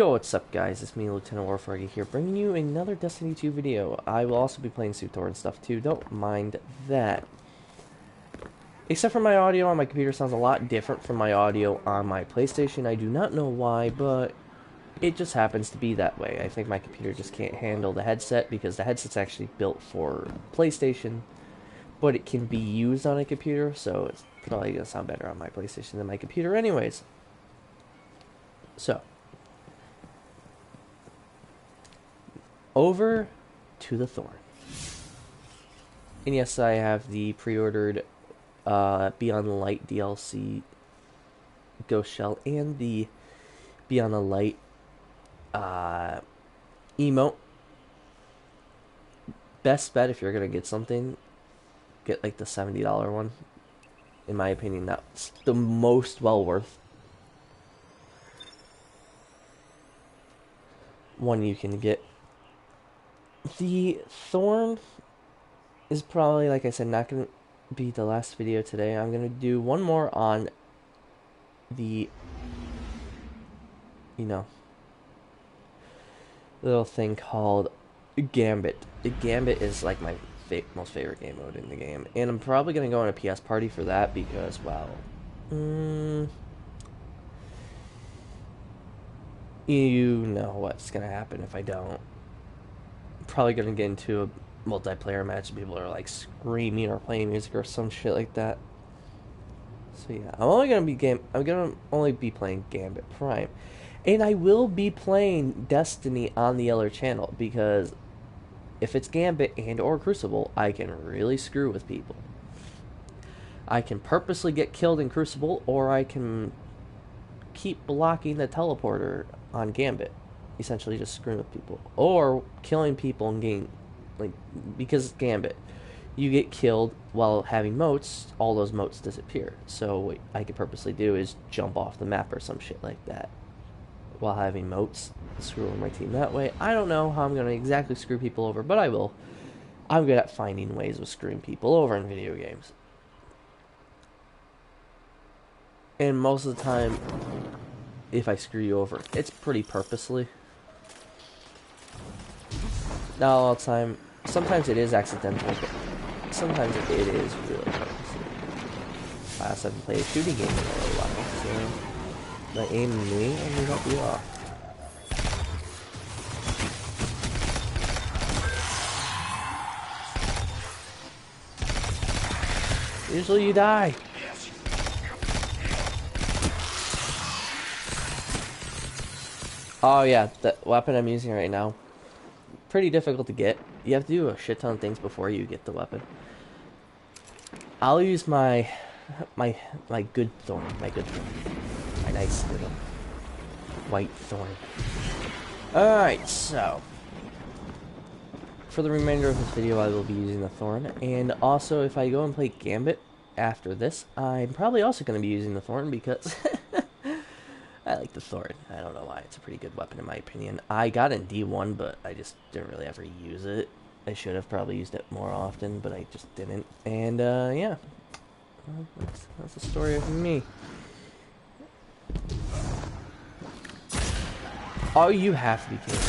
Yo, what's up guys, it's me LTWarFroggy here, bringing you another Destiny 2 video. I will also be playing some Thorn stuff too, don't mind that. Except for my audio on my computer sounds a lot different from my audio on my PlayStation. I do not know why, but it just happens to be that way. I think my computer just can't handle the headset because the headset's actually built for PlayStation, but it can be used on a computer, so it's probably going to sound better on my PlayStation than my computer anyways. So, over to the Thorn. And yes, I have the pre-ordered Beyond the Light DLC Ghost Shell and the Beyond the Light emote. Best bet if you're going to get something, get like the $70 one. In my opinion, that's the most well worth one you can get. The Thorn is probably, like I said, not going to be the last video today. I'm going to do one more on the, little thing called Gambit. The Gambit is like my most favorite game mode in the game. And I'm probably going to go on a PS party for that because, well, you know what's going to happen if I don't. Probably gonna get into a multiplayer match and people are like screaming or playing music or some shit like that. So yeah, I'm gonna only be playing Gambit Prime. And I will be playing Destiny on the other channel because if it's Gambit and or Crucible, I can really screw with people. I can purposely get killed in Crucible, or I can keep blocking the teleporter on Gambit. Essentially just screwing with people or killing people and getting, like, because Gambit, you get killed while having moats, all those moats disappear. So what I could purposely do is jump off the map or some shit like that while having moats, screw over my team that way. I don't know how I'm going to exactly screw people over, but I will. I'm good at finding ways of screwing people over in video games, and most of the time if I screw you over, it's pretty purposely. Not all the time. Sometimes it is accidental, but sometimes it is really purposely. I also haven't played a shooting game in a while, so they aim at me and they help you off. Usually you die. Oh yeah, the weapon I'm using right now, pretty difficult to get. You have to do a shit ton of things before you get the weapon. I'll use my good Thorn, my nice little white Thorn. Alright, so for the remainder of this video I will be using the Thorn, and also if I go and play Gambit after this, I'm probably also going to be using the Thorn because I like the Thorn. I don't know why. It's a pretty good weapon in my opinion. I got in D1, but I just didn't really ever use it. I should have probably used it more often, but I just didn't. And, yeah. Well, that's the story of me. Oh, you have to be kidding me.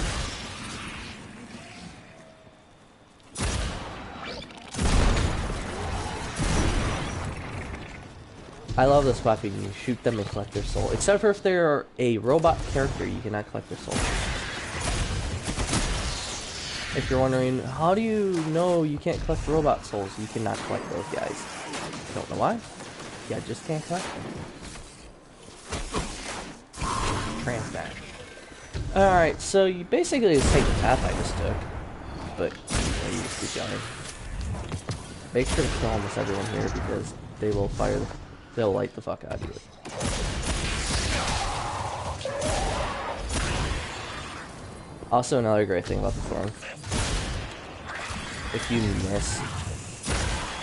I love this weapon. You shoot them and collect their soul. Except for if they're a robot character, you cannot collect their soul. If you're wondering, how do you know you can't collect robot souls? You cannot collect those guys. Don't know why. Yeah, just can't collect them. Transbat. Alright, so you basically just take the path I just took. But you just keep going. Make sure to kill almost everyone here because they will they'll light the fuck out of you. Also, another great thing about the Thorn, if you miss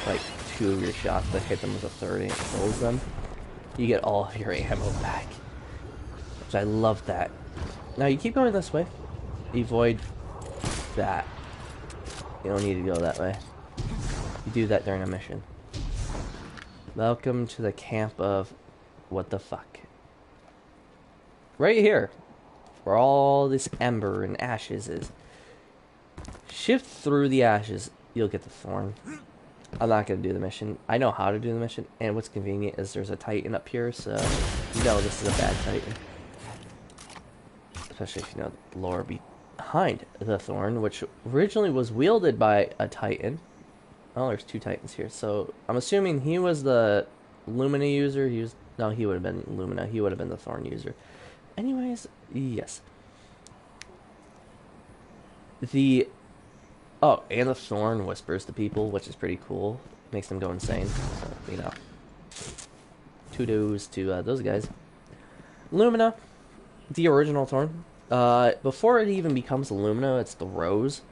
like 2 of your shots but hit them with a 30 and it kills them, you get all of your ammo back. Which I love that. Now you keep going this way. Avoid that. You don't need to go that way. You do that during a mission. Welcome to the camp of what the fuck. Right here. where all this ember and ashes is. Shift through the ashes, you'll get the Thorn. I'm not going to do the mission. I know how to do the mission, and what's convenient is there's a Titan up here, so you know this is a bad Titan. Especially if you know the lore behind the Thorn, which originally was wielded by a Titan. Oh, there's 2 Titans here, so I'm assuming he was the Lumina user. No, he would have been Lumina. He would have been the Thorn user. Anyways, yes. Oh, and the Thorn whispers to people, which is pretty cool. Makes them go insane. So, you know. Kudos to those guys. Lumina, the original Thorn. Before it even becomes Lumina, it's the Rose.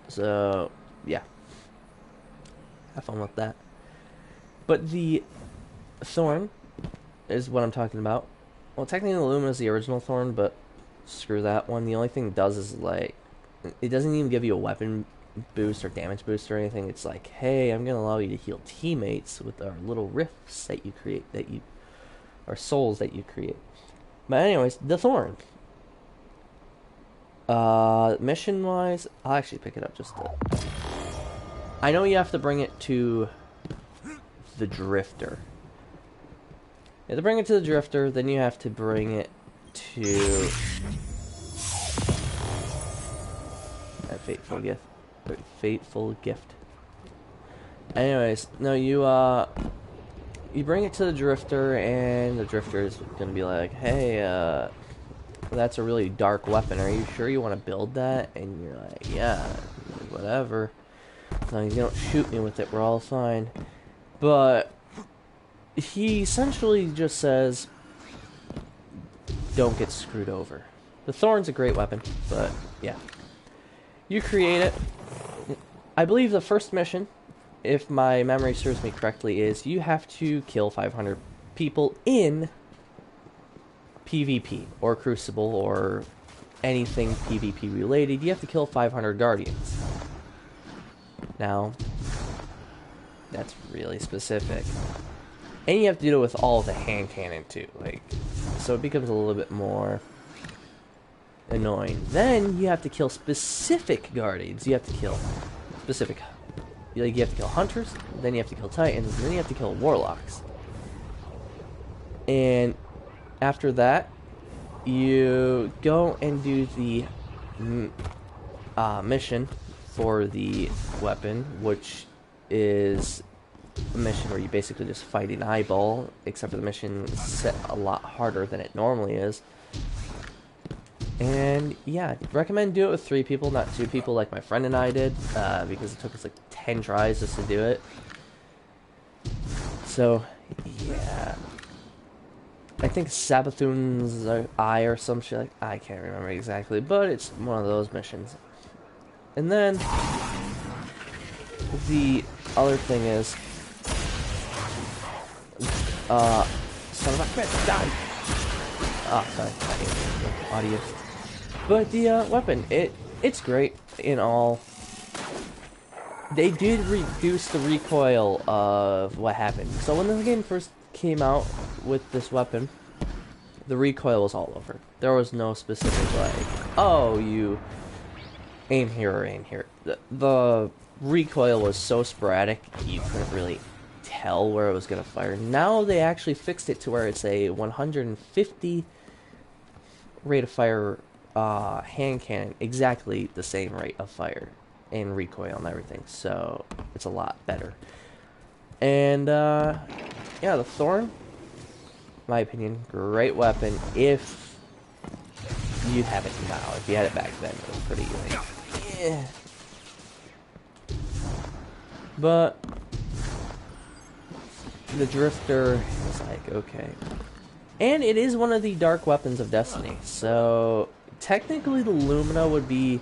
So, yeah. Have fun with that. But the Thorn is what I'm talking about. Well, technically Lumina is the original Thorn, but screw that one. The only thing it does is, like, it doesn't even give you a weapon boost or damage boost or anything. It's like, hey, I'm going to allow you to heal teammates with our little rifts that you create, or souls that you create. But anyways, the Thorn. Mission-wise, I'll actually pick it up just to... I know you have to bring it to the Drifter. You have to bring it to the Drifter, then you have to bring it to... that fateful gift. Anyways, no, you bring it to the Drifter, and the Drifter is gonna be like, hey, that's a really dark weapon. Are you sure you want to build that? And you're like, yeah, whatever. As long as you don't shoot me with it, we're all fine. But he essentially just says, don't get screwed over. The Thorn's a great weapon, but yeah. You create it. I believe the first mission, if my memory serves me correctly, is you have to kill 500 people in PvP or Crucible or anything PvP related. You have to kill 500 Guardians. Now, that's really specific. And you have to do it with all of the hand cannon too. Like, so it becomes a little bit more annoying. Then you have to kill specific Guardians. You have to kill specific... Like, you have to kill Hunters, then you have to kill Titans, and then you have to kill Warlocks. And after that, you go and do the mission for the weapon, which is a mission where you basically just fight an eyeball, except for the mission is set a lot harder than it normally is. And yeah, recommend do it with 3 people, not 2 people like my friend and I did, because it took us like 10 tries just to do it. So, yeah. I think Sabathun's Eye or some shit, like, I can't remember exactly, but it's one of those missions. And then, the other thing is, son of a bitch, die! Ah, sorry, I hate the audio. But the weapon, it's great in all. They did reduce the recoil of what happened. So when this game first came out with this weapon, the recoil was all over. There was no specific, like, oh, you aim here or aim here. The recoil was so sporadic, you couldn't really tell where it was going to fire. Now they actually fixed it to where it's a 150 rate of fire hand cannon, exactly the same rate of fire and recoil and everything, so it's a lot better. And yeah, the Thorn, my opinion, great weapon if you have it now. If you had it back then, it was pretty like, yeah. But the Drifter is like, okay. And it is one of the dark weapons of Destiny, so technically the Lumina would be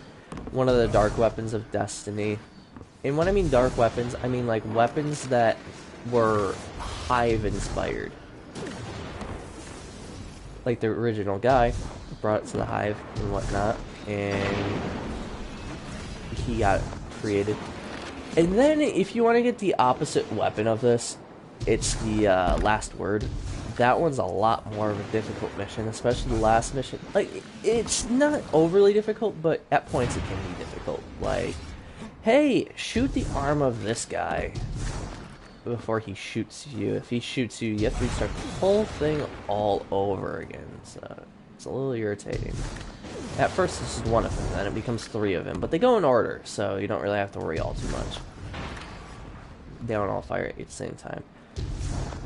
one of the dark weapons of Destiny. And when I mean dark weapons, I mean like weapons that were Hive inspired. Like the original guy brought it to the Hive and whatnot, and he got created. And then if you want to get the opposite weapon of this, it's the Last Word. that one's a lot more of a difficult mission, especially the last mission. Like, it's not overly difficult, but at points it can be difficult. Like, hey, shoot the arm of this guy before he shoots you. If he shoots you, you have to restart the whole thing all over again. So it's a little irritating. At first, this is one of them, then it becomes 3 of them. But they go in order, so you don't really have to worry all too much. They don't all fire at the same time.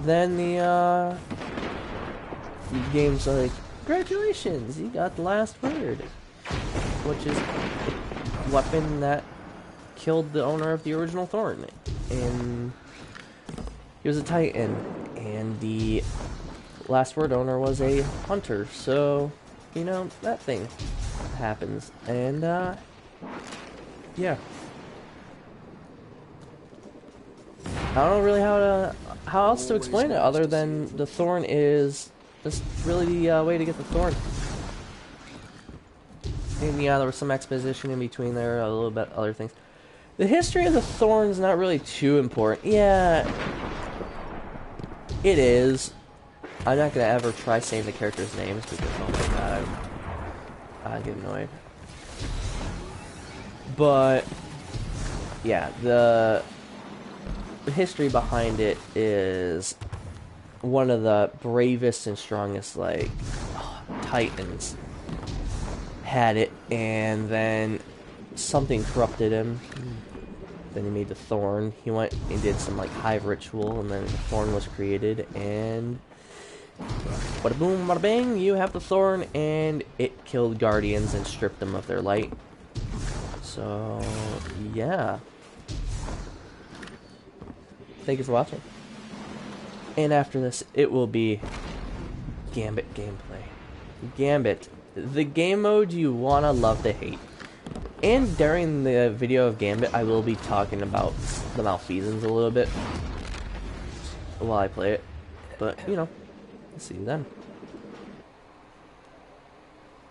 Then the game's like, congratulations, you got the last word. Which is the weapon that killed the owner of the original Thorn. And he was a Titan. And the last word owner was a hunter. So, you know, that thing happens. And, yeah. I don't know really how else to explain it other than the Thorn is just really the way to get the Thorn. And yeah, there was some exposition in between there, a little bit other things. The history of the Thorn's not really too important. Yeah, it is. I'm not gonna ever try saying the characters' names because oh my god, I get annoyed. But yeah, the history behind it is one of the bravest and strongest, like, Titans had it, and then something corrupted him. Then he made the Thorn. He went and did some, like, hive ritual, and then the Thorn was created, and bada boom, bada bang, you have the Thorn, and it killed Guardians and stripped them of their light. So, yeah. Thank you for watching. And after this, it will be Gambit gameplay. Gambit. The game mode you wanna love to hate. And during the video of Gambit, I will be talking about the malfeasance a little bit while I play it. But, you know, I'll see you then.